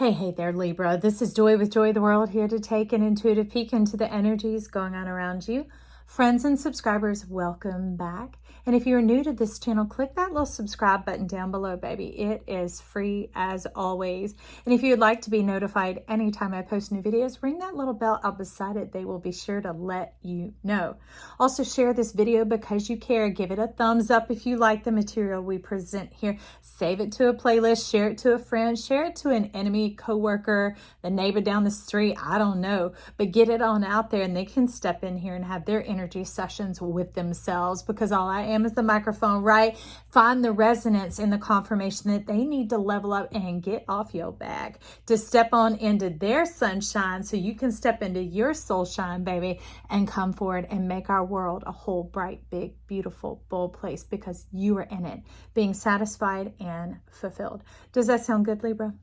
Hey there, Libra. This is Joy with Joy the World, here to take an intuitive peek into the energies going on around you. Friends and subscribers, welcome back. And if you're new to this channel, click that little subscribe button down below, baby. It is free as always. And if you'd like to be notified anytime I post new videos, ring that little bell out beside it. They will be sure to let you know. Also, share this video because you care. Give it a thumbs up if you like the material we present here. Save it to a playlist, share it to a friend, share it to an enemy, coworker, the neighbor down the street. I don't know, but get it on out there and they can step in here and have their energy sessions with themselves, because all I am is the microphone, right? Find the resonance and the confirmation that they need to level up and get off your back to step on into their sunshine so you can step into your soul shine, baby, and come forward and make our world a whole bright, big, beautiful, bold place because you are in it, being satisfied and fulfilled. Does that sound good, Libra?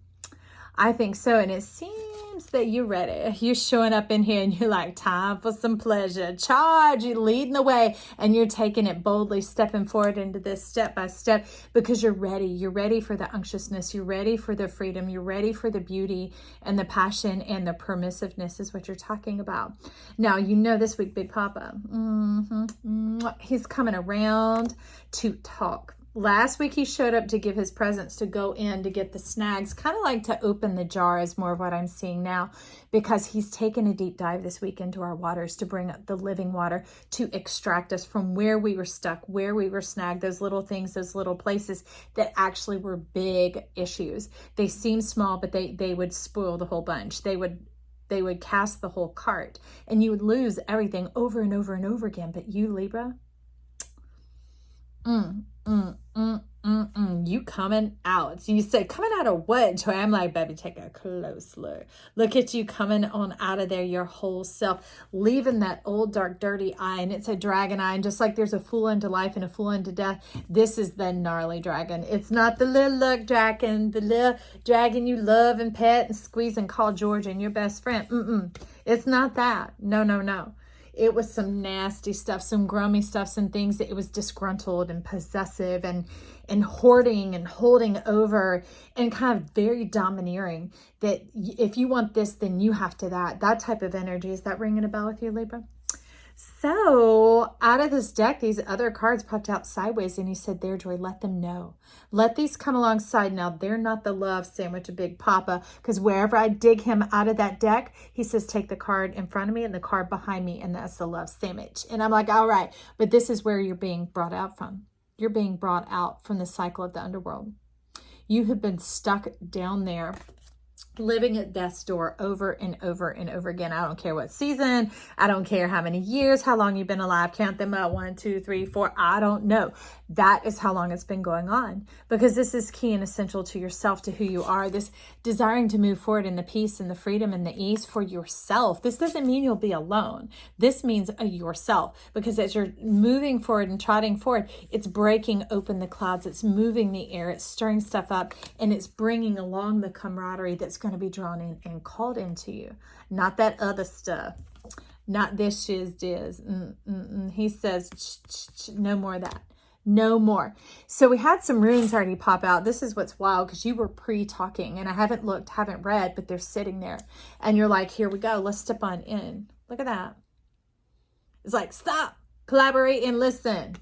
I think so, and it seems that you're ready. You're showing up in here and you're like, time for some pleasure. Charge, you're leading the way and you're taking it boldly, stepping forward into this step by step because you're ready. You're ready for the unctuousness. You're ready for the freedom. You're ready for the beauty and the passion and the permissiveness is what you're talking about. Now, you know this week, Big Papa, he's coming around to talk. Last week, he showed up to give his presence, to go in, to get the snags, kind of like to open the jar is more of what I'm seeing now, because he's taken a deep dive this week into our waters to bring up the living water to extract us from where we were stuck, where we were snagged, those little things, those little places that actually were big issues. They seem small, but they would spoil the whole bunch. They would cast the whole cart and you would lose everything over and over and over again. But you, Libra, you coming out. So you said, coming out of what, Joy? I'm like, baby, take a close look. Look at you coming on out of there, your whole self, leaving that old, dark, dirty eye. And it's a dragon eye. And just like there's a fool unto life and a fool unto death, this is the gnarly dragon. It's not the little luck dragon, the little dragon you love and pet and squeeze and call George and your best friend. It's not that. No. It was some nasty stuff, some grummy stuff, some things that it was disgruntled and possessive and hoarding and holding over and kind of very domineering, that if you want this, then you have to that type of energy. Is that ringing a bell with you, Libra? So out of this deck, these other cards popped out sideways and he said, there, Joy, let them know. Let these come alongside. Now, they're not the love sandwich of Big Papa, because wherever I dig him out of that deck, he says, take the card in front of me and the card behind me, and that's the love sandwich. And I'm like, all right, but this is where you're being brought out from. You're being brought out from the cycle of the underworld. You have been stuck down there, living at death's door over and over and over again. I don't care what season. I don't care how many years, how long you've been alive. Count them up. 1, 2, 3, 4. I don't know. That is how long it's been going on, because this is key and essential to yourself, to who you are. This desiring to move forward in the peace and the freedom and the ease for yourself. This doesn't mean you'll be alone. This means yourself, because as you're moving forward and trotting forward, it's breaking open the clouds. It's moving the air. It's stirring stuff up, and it's bringing along the camaraderie that's going to be drawn in and called into you. Not that other stuff. Not this shiz diz. He says, no more of that. No more. So we had some runes already pop out. This is what's wild, because you were pre-talking and I haven't looked, haven't read, but they're sitting there. And you're like, here we go. Let's step on in. Look at that. It's like, stop, collaborate, and listen.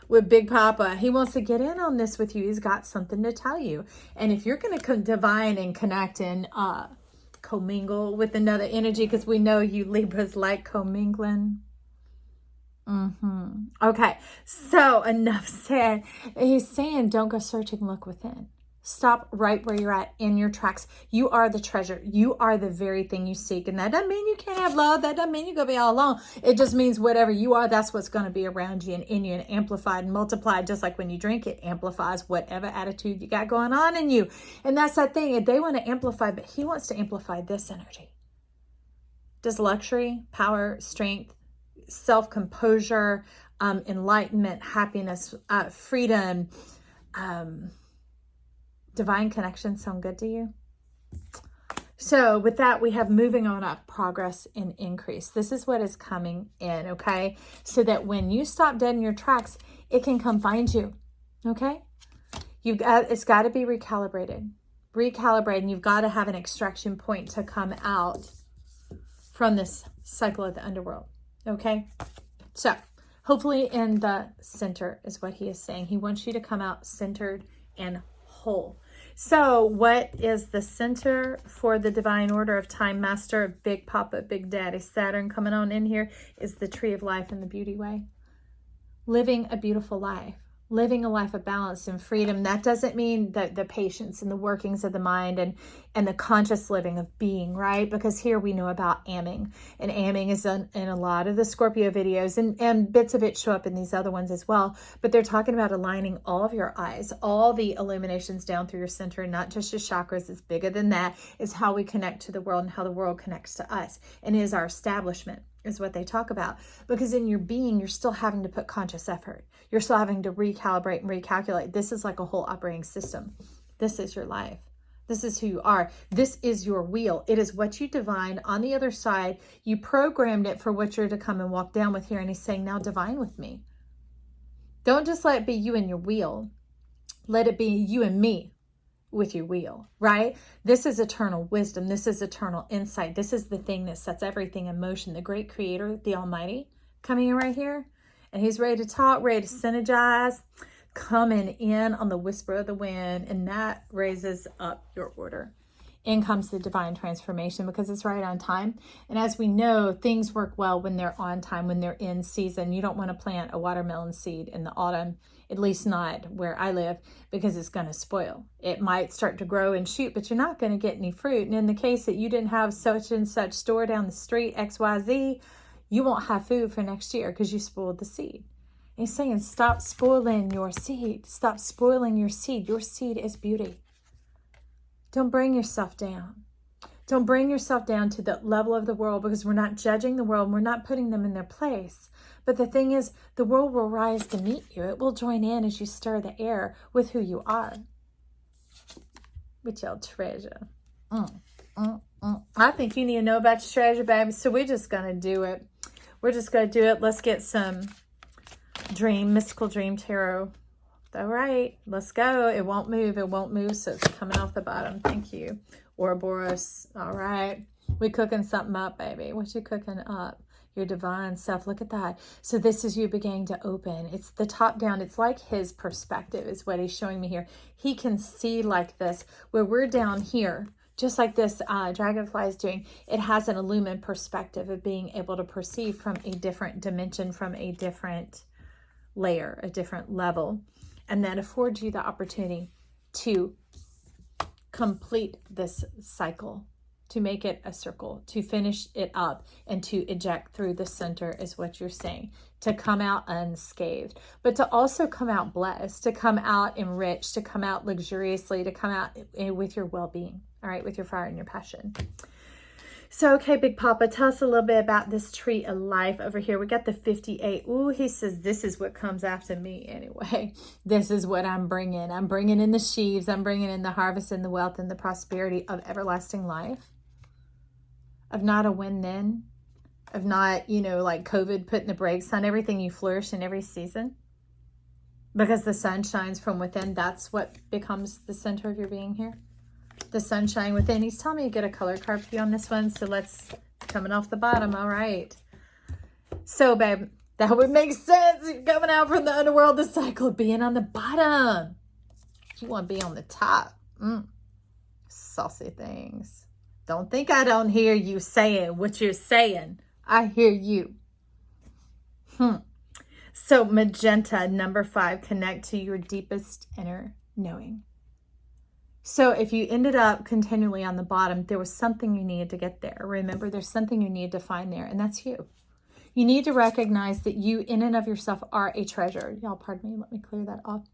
With Big Papa, he wants to get in on this with you. He's got something to tell you. And if you're going to divine and connect and commingle with another energy, because we know you Libras like commingling. Okay, so enough said. He's saying, don't go searching, look within. Stop right where you're at in your tracks. You are the treasure. You are the very thing you seek. And that doesn't mean you can't have love. That doesn't mean you're going to be all alone. It just means whatever you are, that's what's going to be around you and in you and amplified and multiplied. Just like when you drink, it amplifies whatever attitude you got going on in you. And that's that thing. They want to amplify, but he wants to amplify this energy. Does luxury, power, strength, self-composure, enlightenment, happiness, freedom, divine connection sound good to you? So with that, we have moving on up, progress and increase. This is what is coming in, okay? So that when you stop dead in your tracks, it can come find you, okay? It's got to be recalibrated. recalibrate, and you've got to have an extraction point to come out from this cycle of the underworld. Okay? So, hopefully in the center is what he is saying. He wants you to come out centered and whole. So, what is the center for the divine order of Time Master, Big Papa, Big Daddy Saturn coming on in here, is the tree of life and the beauty way. Living a beautiful life. Living a life of balance and freedom. That doesn't mean that the patience and the workings of the mind and the conscious living of being, right? Because here we know about amming. And amming is in a lot of the Scorpio videos, and bits of it show up in these other ones as well. But they're talking about aligning all of your eyes, all the illuminations down through your center, and not just your chakras. It's bigger than that. It's how we connect to the world and how the world connects to us. And is our establishment, is what they talk about. Because in your being, you're still having to put conscious effort. You're still having to recalibrate and recalculate. This is like a whole operating system. This is your life. This is who you are. This is your wheel. It is what you divine on the other side. You programmed it for what you're to come and walk down with here. And he's saying, now divine with me. Don't just let it be you and your wheel. Let it be you and me with your wheel, right? This is eternal wisdom. This is eternal insight. This is the thing that sets everything in motion. The great creator, the Almighty, coming in right here. And he's ready to talk, ready to synergize, coming in on the whisper of the wind. And that raises up your order. In comes the divine transformation because it's right on time. And as we know, things work well when they're on time, when they're in season. You don't want to plant a watermelon seed in the autumn, at least not where I live, because it's going to spoil. It might start to grow and shoot, but you're not going to get any fruit. And in the case that you didn't have such and such store down the street, XYZ, you won't have food for next year because you spoiled the seed. And he's saying, stop spoiling your seed. Stop spoiling your seed. Your seed is beauty. Don't bring yourself down. Don't bring yourself down to the level of the world, because we're not judging the world. And we're not putting them in their place. But the thing is, the world will rise to meet you. It will join in as you stir the air with who you are. With your treasure. I think you need to know about your treasure, baby. So we're just going to do it. We're just going to do it. Let's get some mystical dream tarot. All right, let's go. It won't move. It won't move. So it's coming off the bottom. Thank you. Ouroboros. All right. We cooking something up, baby. What you cooking up? Your divine self. Look at that. So this is you beginning to open. It's the top down. It's like his perspective is what he's showing me here. He can see like this, where we're down here, just like this dragonfly is doing. It has an illumined perspective of being able to perceive from a different dimension, from a different layer, a different level. And that affords you the opportunity to complete this cycle, to make it a circle, to finish it up, and to eject through the center is what you're saying. To come out unscathed, but to also come out blessed, to come out enriched, to come out luxuriously, to come out with your well-being, all right, with your fire and your passion. So, okay, Big Papa, tell us a little bit about this tree of life over here. We got the 58. Ooh, he says, this is what comes after me anyway. This is what I'm bringing. I'm bringing in the sheaves. I'm bringing in the harvest and the wealth and the prosperity of everlasting life. Of not a win then. Of not, like COVID putting the brakes on everything. You flourish in every season. Because the sun shines from within. That's what becomes the center of your being here. The sunshine within. He's telling me to get a color card for you on this one. So let's, coming off the bottom. All right. So, babe, that would make sense. You're coming out from the underworld, the cycle of being on the bottom. You want to be on the top. Saucy things. Don't think I don't hear you saying what you're saying. I hear you. So, magenta, number 5, connect to your deepest inner knowing. So if you ended up continually on the bottom, there was something you needed to get there. Remember, there's something you need to find there, and that's you. You need to recognize that you in and of yourself are a treasure. Y'all, pardon me, let me clear that off.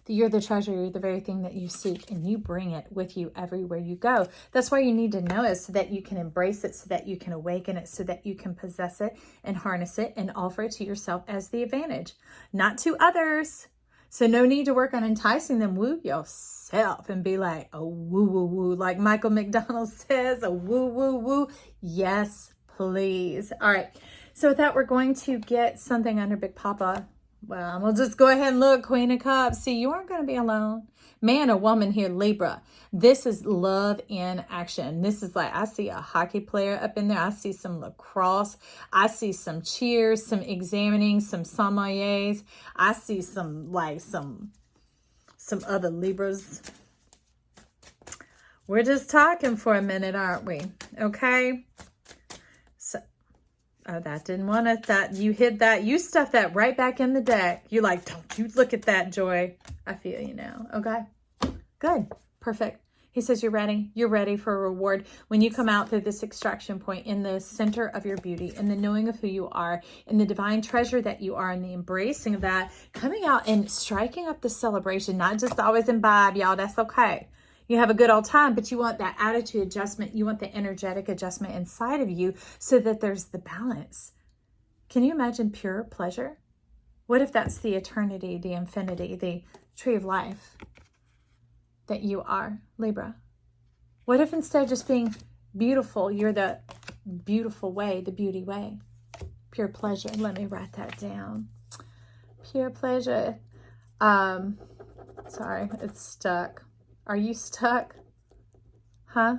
That you're the treasure, you're the very thing that you seek, and you bring it with you everywhere you go. That's why you need to know it, so that you can embrace it, so that you can awaken it, so that you can possess it and harness it and offer it to yourself as the advantage, not to others. So no need to work on enticing them. Woo yourself and be like, oh, woo, woo, woo. Like Michael McDonald says, a woo, woo, woo. Yes, please. All right. So with that, we're going to get something under Big Papa. Well, I'm going to just go ahead and look, Queen of Cups. See, you aren't going to be alone. Man or woman here, Libra. This is love in action. This is like, I see a hockey player up in there. I see some lacrosse. I see some cheers, some examining, some sommeliers. I see some other Libras. We're just talking for a minute, aren't we? Okay. So, oh, that didn't want it. That you hid that. You stuffed that right back in the deck. You're like, don't you look at that, Joy. I feel you now. Okay. Good. Perfect. He says you're ready. You're ready for a reward. When you come out through this extraction point in the center of your beauty, in the knowing of who you are, in the divine treasure that you are, in the embracing of that, coming out and striking up the celebration, not just always imbibe, y'all. That's okay. You have a good old time, but you want that attitude adjustment. You want the energetic adjustment inside of you so that there's the balance. Can you imagine pure pleasure? What if that's the eternity, the infinity, the tree of life that you are, Libra? What if instead of just being beautiful, you're the beautiful way, the beauty way? Pure pleasure. Let me write that down. Pure pleasure. Sorry, it's stuck. Are you stuck? Huh?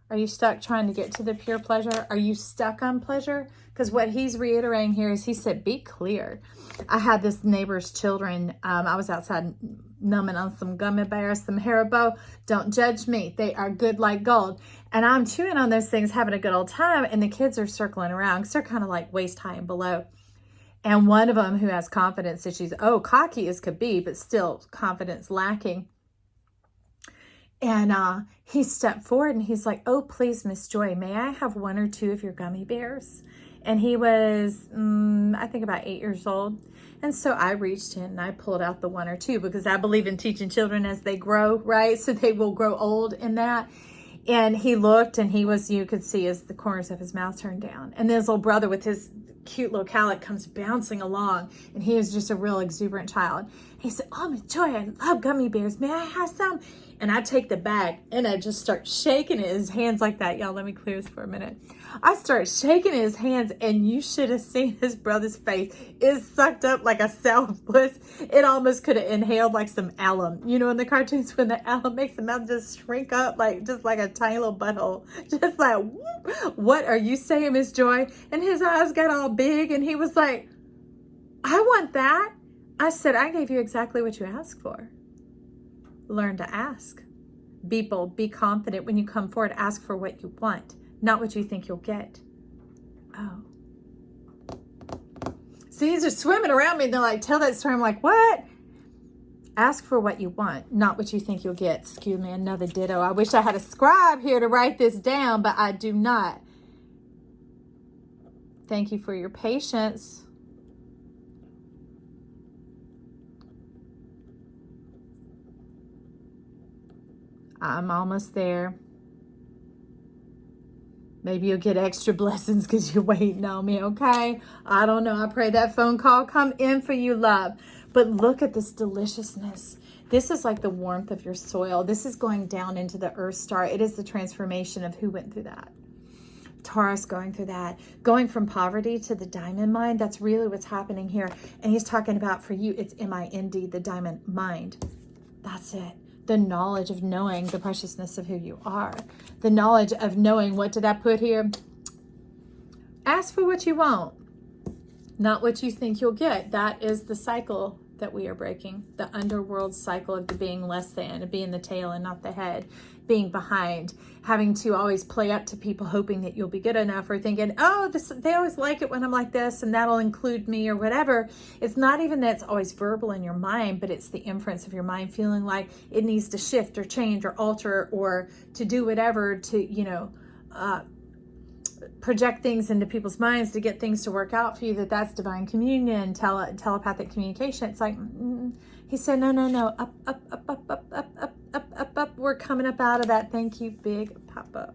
Are you stuck trying to get to the pure pleasure? Are you stuck on pleasure? Because what he's reiterating here is he said, be clear. I had this neighbor's children. I was outside numbing on some gummy bears, some Haribo. Don't judge me. They are good like gold. And I'm chewing on those things, having a good old time. And the kids are circling around because they're kind of like waist high and below. And one of them who has confidence issues, cocky as could be, but still confidence lacking. And he stepped forward and he's like, oh, please, Miss Joy, may I have one or two of your gummy bears? And he was, I think about 8 years old. And so I reached in and I pulled out the one or two because I believe in teaching children as they grow, right? So they will grow old in that. And he looked and he was, you could see as the corners of his mouth turned down. And then his little brother with his cute little calic comes bouncing along. And he is just a real exuberant child. He said, oh, Miss Joy, I love gummy bears. May I have some? And I take the bag and I just start shaking his hands like that. Y'all, let me clear this for a minute. I start shaking his hands and you should have seen his brother's face. It's sucked up like a sourpuss. It almost could have inhaled like some alum. You know, in the cartoons when the alum makes the mouth just shrink up just like a tiny little butthole. Just like, whoop. What are you saying, Miss Joy? And his eyes got all big and he was like, I want that. I said, I gave you exactly what you asked for. Learn to ask. Be bold, be confident when you come forward. Ask for what you want, not what you think you'll get. Oh. See, these are swimming around me. They're like, tell that story. I'm like, what? Ask for what you want, not what you think you'll get. Excuse me, another ditto. I wish I had a scribe here to write this down, but I do not. Thank you for your patience. I'm almost there. Maybe you'll get extra blessings because you're waiting on me, okay? I don't know. I pray that phone call come in for you, love. But look at this deliciousness. This is like the warmth of your soil. This is going down into the earth star. It is the transformation of who went through that. Taurus going through that. Going from poverty to the diamond mind. That's really what's happening here. And he's talking about for you, it's M-I-N-D, the diamond mind. That's it. The knowledge of knowing the preciousness of who you are. The knowledge of knowing, what did I put here? Ask for what you want, not what you think you'll get. That is the cycle that we are breaking. The underworld cycle of the being less than, of being the tail and not the head, being behind, having to always play up to people, hoping that you'll be good enough, or thinking, oh, they always like it when I'm like this and that'll include me or whatever. It's not even that it's always verbal in your mind, but it's the inference of your mind feeling like it needs to shift or change or alter or to do whatever to, project things into people's minds to get things to work out for you. That's divine communion, telepathic communication. It's like, he said, no, up. We're coming up out of that. Thank you, Big Papa.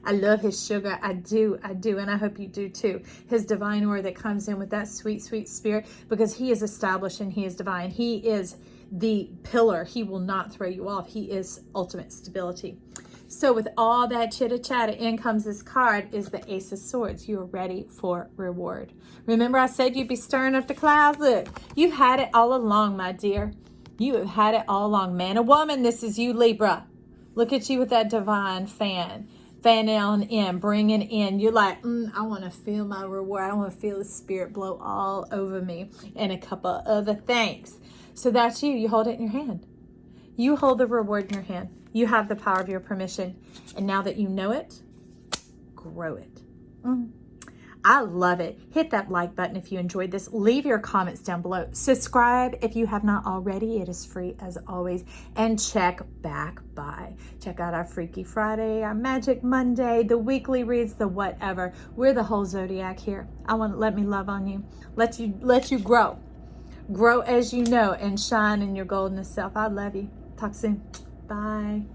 I love his sugar. I do. And I hope you do too. His divine aura that comes in with that sweet, sweet spirit, because he is established and he is divine. He is the pillar. He will not throw you off. He is ultimate stability. So with all that chitter chatter, in comes this card, is the Ace of Swords. You are ready for reward. Remember I said you'd be stirring up the clouds? Look, you've had it all along, my dear. You have had it all along. Man or woman, this is you, Libra. Look at you with that divine fan. Fanning on in, bringing in. You're like, I want to feel my reward. I want to feel the spirit blow all over me. And a couple of other things. So that's you. You hold it in your hand. You hold the reward in your hand. You have the power of your permission. And now that you know it, grow it. I love it. Hit that like button if you enjoyed this. Leave your comments down below. Subscribe if you have not already. It is free as always. And check back by. Check out our Freaky Friday, our Magic Monday, the weekly reads, the whatever. We're the whole zodiac here. I want to let me love on you. Let you grow. Grow as you know and shine in your golden self. I love you. Talk soon. Bye.